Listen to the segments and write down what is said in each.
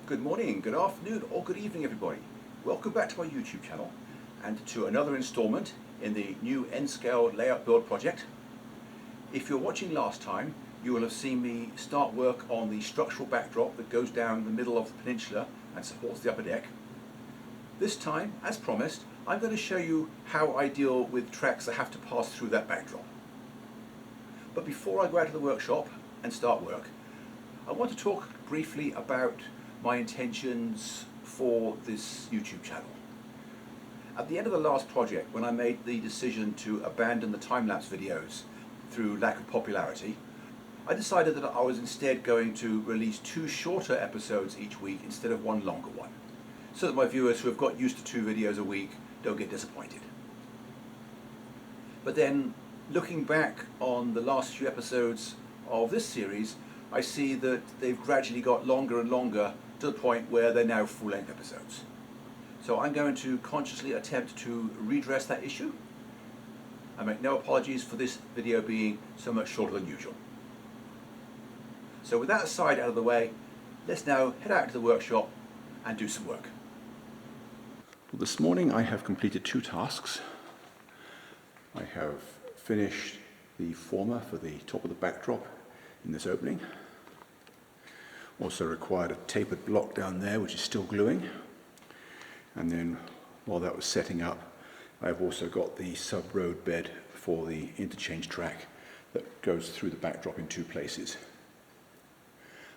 Good morning, good afternoon, or good evening, everybody. Welcome back to my YouTube channel and to another installment in the new N-scale layout build project. If you're watching last time, you will have seen me start work on the structural backdrop that goes down the middle of the peninsula and supports the upper deck. This time, as promised, I'm going to show you how I deal with tracks that have to pass through that backdrop. But before I go out to the workshop and start work, I want to talk briefly about my intentions for this YouTube channel. At the end of the last project, when I made the decision to abandon the time-lapse videos through lack of popularity, I decided that I was instead going to release 2 shorter episodes each week instead of 1 longer one, so that my viewers who have got used to 2 videos a week don't get disappointed. But then, looking back on the last few episodes of this series, I see that they've gradually got longer and longer to the point where they're now full-length episodes. So I'm going to consciously attempt to redress that issue. I make no apologies for this video being so much shorter than usual. So with that aside out of the way, let's now head out to the workshop and do some work. Well, this morning I have completed 2 tasks. I have finished the former for the top of the backdrop in this opening. Also required a tapered block down there which is still gluing, and then while that was setting up, I've also got the sub-road bed for the interchange track that goes through the backdrop in 2 places.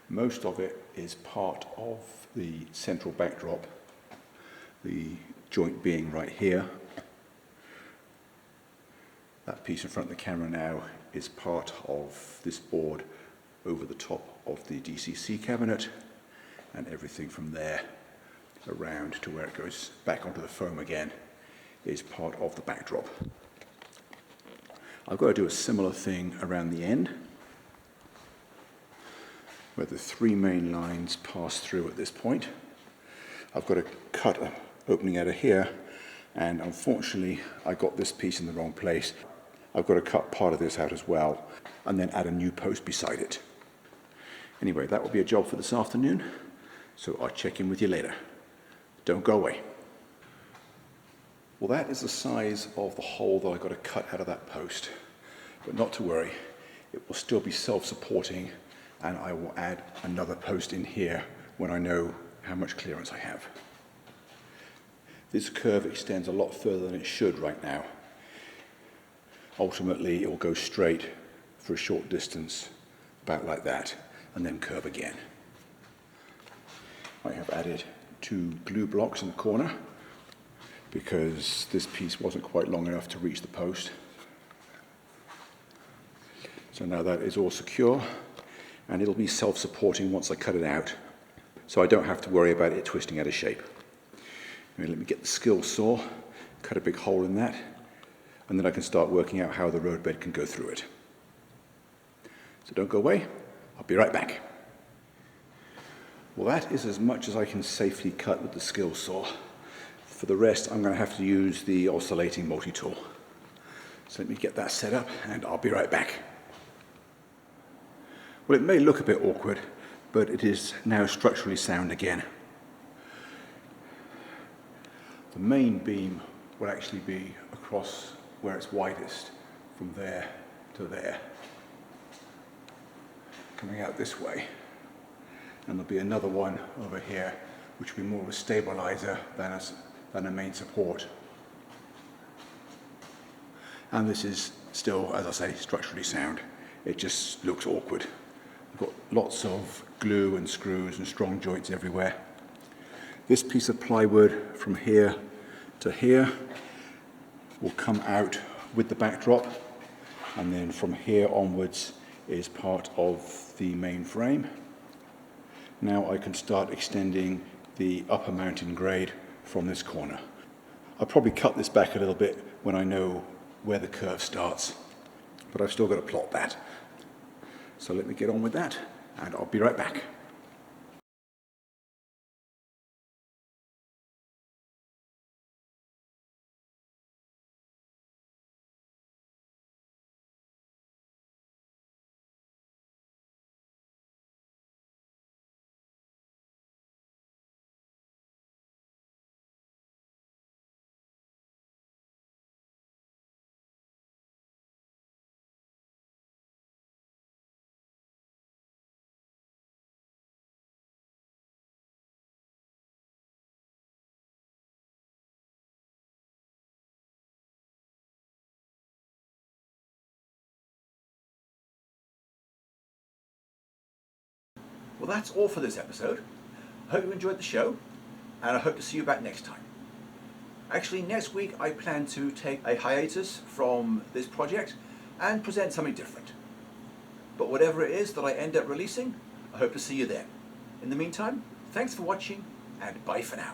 Most of it is part of the central backdrop, the joint being right here. That piece in front of the camera now is part of this board over the top of the DCC cabinet, and everything from there around to where it goes back onto the foam again is part of the backdrop. I've got to do a similar thing around the end where the 3 main lines pass through at this point. I've got to cut an opening out of here, and unfortunately I got this piece in the wrong place. I've got to cut part of this out as well and then add a new post beside it. Anyway, that will be a job for this afternoon, so I'll check in with you later. Don't go away. Well, that is the size of the hole that I've got to cut out of that post. But not to worry, it will still be self-supporting, and I will add another post in here when I know how much clearance I have. This curve extends a lot further than it should right now. Ultimately, it will go straight for a short distance, about like that, and then curve again. I have added 2 glue blocks in the corner because this piece wasn't quite long enough to reach the post. So now that is all secure, and it'll be self-supporting once I cut it out, so I don't have to worry about it twisting out of shape. Let me get the skill saw, cut a big hole in that, and then I can start working out how the road bed can go through it. So don't go away, I'll be right back. Well, that is as much as I can safely cut with the skill saw. For the rest, I'm going to have to use the oscillating multi-tool. So let me get that set up and I'll be right back. Well, it may look a bit awkward, but it is now structurally sound again. The main beam will actually be across where it's widest, from there to there, coming out this way. And there'll be another one over here which will be more of a stabilizer than a main support. And this is still, as I say, structurally sound. It just looks awkward. I've got lots of glue and screws and strong joints everywhere. This piece of plywood from here to here will come out with the backdrop, and then from here onwards is part of the main frame. Now I can start extending the upper mountain grade from this corner. I'll probably cut this back a little bit when I know where the curve starts, but I've still got to plot that. So let me get on with that, and I'll be right back. Well, that's all for this episode. I hope you enjoyed the show, and I hope to see you back next time. Actually, next week I plan to take a hiatus from this project and present something different. But whatever it is that I end up releasing, I hope to see you then. In the meantime, thanks for watching, and bye for now.